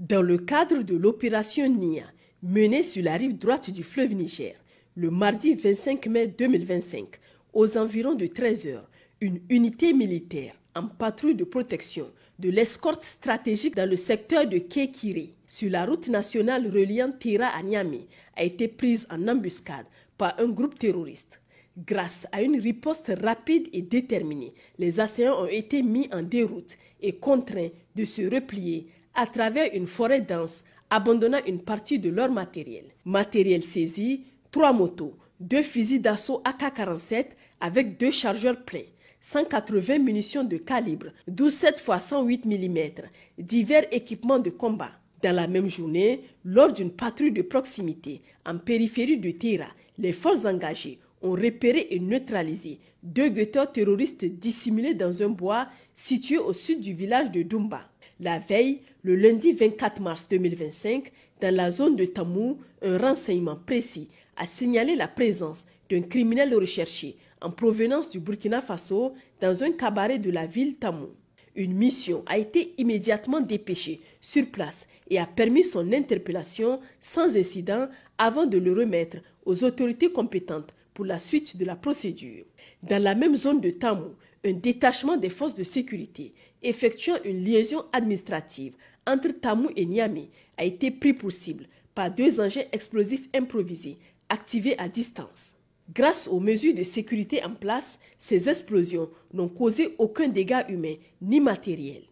Dans le cadre de l'opération NIA, menée sur la rive droite du fleuve Niger, le mardi 25 mai 2025, aux environs de 13 heures, une unité militaire en patrouille de protection de l'escorte stratégique dans le secteur de Kékiré, sur la route nationale reliant Tira à Niamey, a été prise en embuscade par un groupe terroriste. Grâce à une riposte rapide et déterminée, les assaillants ont été mis en déroute et contraints de se replier à travers une forêt dense, abandonnant une partie de leur matériel. Matériel saisi, 3 motos, 2 fusils d'assaut AK-47 avec 2 chargeurs pleins, 180 munitions de calibre 12,7 x 108 mm, divers équipements de combat. Dans la même journée, lors d'une patrouille de proximité en périphérie de Tira, les forces engagées ont repéré et neutralisé 2 guetteurs terroristes dissimulés dans un bois situé au sud du village de Dumba. La veille, le lundi 24 mars 2025, dans la zone de Tamou, un renseignement précis a signalé la présence d'un criminel recherché en provenance du Burkina Faso dans un cabaret de la ville Tamou. Une mission a été immédiatement dépêchée sur place et a permis son interpellation sans incident avant de le remettre aux autorités compétentes pour la suite de la procédure. Dans la même zone de Tamou, un détachement des forces de sécurité effectuant une liaison administrative entre Tamou et Niamey a été pris pour cible par 2 engins explosifs improvisés activés à distance. Grâce aux mesures de sécurité en place, ces explosions n'ont causé aucun dégât humain ni matériel.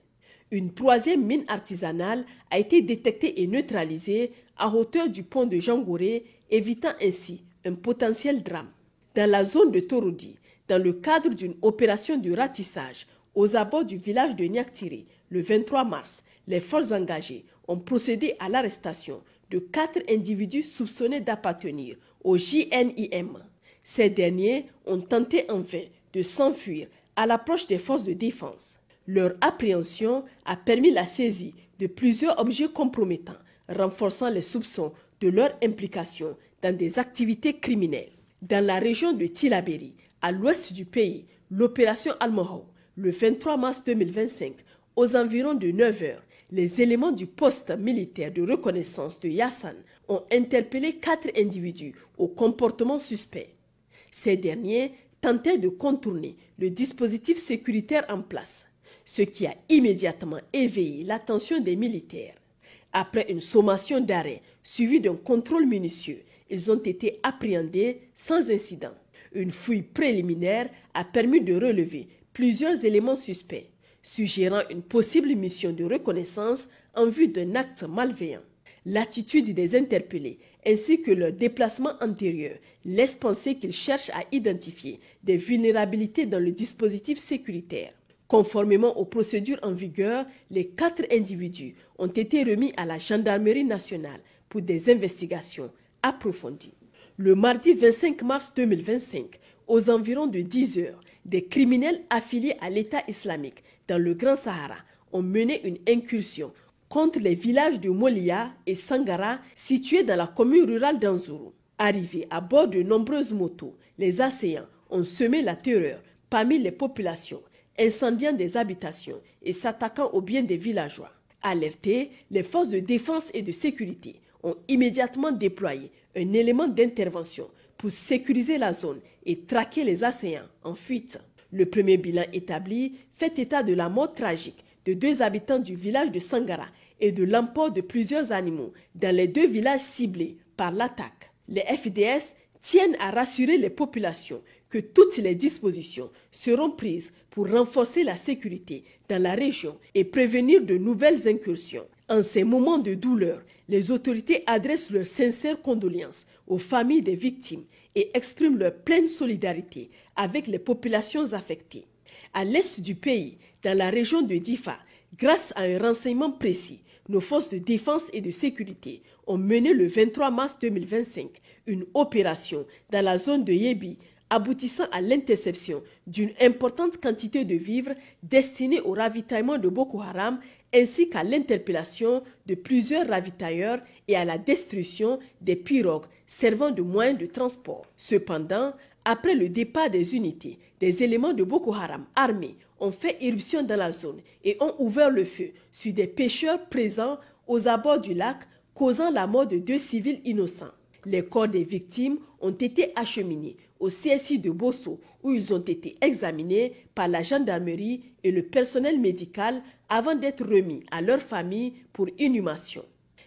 Une 3e mine artisanale a été détectée et neutralisée à hauteur du pont de Jangoré, évitant ainsi un potentiel drame. Dans la zone de Torodi, dans le cadre d'une opération de ratissage aux abords du village de Niaktiré, le 23 mars, les forces engagées ont procédé à l'arrestation de 4 individus soupçonnés d'appartenir au JNIM. Ces derniers ont tenté en vain de s'enfuir à l'approche des forces de défense. Leur appréhension a permis la saisie de plusieurs objets compromettants, renforçant les soupçons de leur implication dans des activités criminelles. Dans la région de Tillabéri, à l'ouest du pays, l'opération Almohou, le 23 mars 2025, aux environs de 9 heures, les éléments du poste militaire de reconnaissance de Yassane ont interpellé 4 individus au comportement suspect. Ces derniers tentaient de contourner le dispositif sécuritaire en place, ce qui a immédiatement éveillé l'attention des militaires. Après une sommation d'arrêt suivie d'un contrôle minutieux, ils ont été appréhendés sans incident. Une fouille préliminaire a permis de relever plusieurs éléments suspects, suggérant une possible mission de reconnaissance en vue d'un acte malveillant. L'attitude des interpellés ainsi que leur déplacement antérieur laissent penser qu'ils cherchent à identifier des vulnérabilités dans le dispositif sécuritaire. Conformément aux procédures en vigueur, les 4 individus ont été remis à la gendarmerie nationale pour des investigations approfondies. Le mardi 25 mars 2025, aux environs de 10 heures, des criminels affiliés à l'État islamique dans le Grand Sahara ont mené une incursion contre les villages de Molia et Sangara situés dans la commune rurale d'Anzourou. Arrivés à bord de nombreuses motos, les assaillants ont semé la terreur parmi les populations, incendiant des habitations et s'attaquant aux biens des villageois. Alertés, les forces de défense et de sécurité ont immédiatement déployé un élément d'intervention pour sécuriser la zone et traquer les assaillants en fuite. Le premier bilan établi fait état de la mort tragique de 2 habitants du village de Sangara et de l'emport de plusieurs animaux dans les 2 villages ciblés par l'attaque. Les FDS tiennent à rassurer les populations que toutes les dispositions seront prises pour renforcer la sécurité dans la région et prévenir de nouvelles incursions. En ces moments de douleur, les autorités adressent leurs sincères condoléances aux familles des victimes et expriment leur pleine solidarité avec les populations affectées. À l'est du pays, dans la région de Difa, grâce à un renseignement précis, nos forces de défense et de sécurité ont mené le 23 mars 2025 une opération dans la zone de Yébi, aboutissant à l'interception d'une importante quantité de vivres destinés au ravitaillement de Boko Haram ainsi qu'à l'interpellation de plusieurs ravitailleurs et à la destruction des pirogues servant de moyen de transport. Cependant, après le départ des unités, des éléments de Boko Haram armés ont fait irruption dans la zone et ont ouvert le feu sur des pêcheurs présents aux abords du lac, causant la mort de 2 civils innocents. Les corps des victimes ont été acheminés au CSI de Bosso où ils ont été examinés par la gendarmerie et le personnel médical avant d'être remis à leurs familles pour inhumation.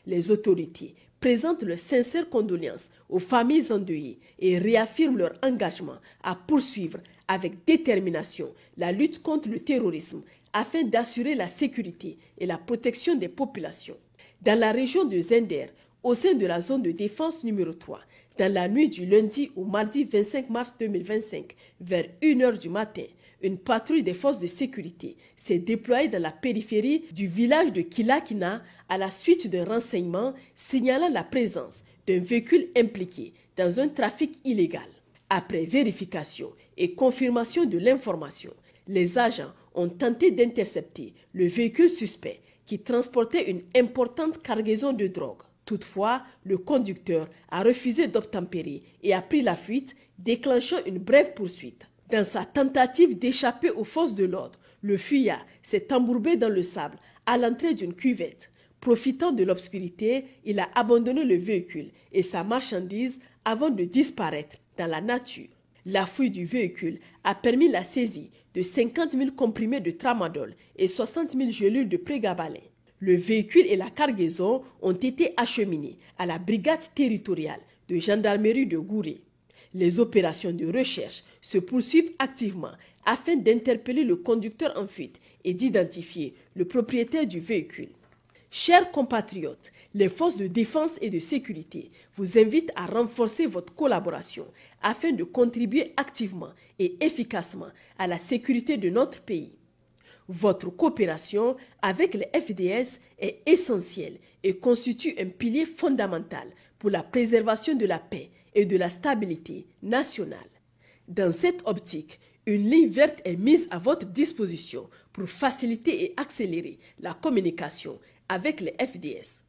Les autorités présentent leurs sincères condoléances aux familles endeuillées et réaffirment leur engagement à poursuivre avec détermination la lutte contre le terrorisme afin d'assurer la sécurité et la protection des populations. Dans la région de Zender, au sein de la zone de défense numéro 3, dans la nuit du lundi au mardi 25 mars 2025, vers 1h du matin, une patrouille des forces de sécurité s'est déployée dans la périphérie du village de Kilakina à la suite d'un renseignement signalant la présence d'un véhicule impliqué dans un trafic illégal. Après vérification et confirmation de l'information, les agents ont tenté d'intercepter le véhicule suspect qui transportait une importante cargaison de drogue. Toutefois, le conducteur a refusé d'obtempérer et a pris la fuite, déclenchant une brève poursuite. Dans sa tentative d'échapper aux forces de l'ordre, le fuyard s'est embourbé dans le sable à l'entrée d'une cuvette. Profitant de l'obscurité, il a abandonné le véhicule et sa marchandise avant de disparaître dans la nature. La fouille du véhicule a permis la saisie de 50 000 comprimés de tramadol et 60 000 gélules de prégabalin. Le véhicule et la cargaison ont été acheminés à la brigade territoriale de gendarmerie de Gouré. Les opérations de recherche se poursuivent activement afin d'interpeller le conducteur en fuite et d'identifier le propriétaire du véhicule. Chers compatriotes, les forces de défense et de sécurité vous invitent à renforcer votre collaboration afin de contribuer activement et efficacement à la sécurité de notre pays. Votre coopération avec les FDS est essentielle et constitue un pilier fondamental pour la préservation de la paix et de la stabilité nationale. Dans cette optique, une ligne verte est mise à votre disposition pour faciliter et accélérer la communication avec les FDS.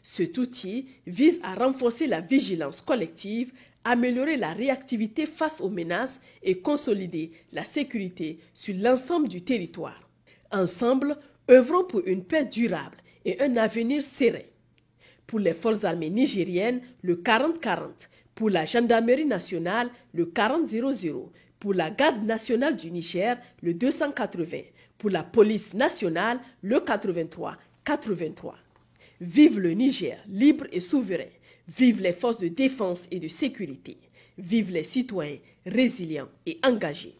Cet outil vise à renforcer la vigilance collective, améliorer la réactivité face aux menaces et consolider la sécurité sur l'ensemble du territoire. Ensemble, œuvrons pour une paix durable et un avenir serein. Pour les forces armées nigériennes, le 40-40. Pour la gendarmerie nationale, le 40-00. Pour la garde nationale du Niger, le 280. Pour la police nationale, le 83-83. Vive le Niger, libre et souverain. Vive les forces de défense et de sécurité. Vive les citoyens résilients et engagés.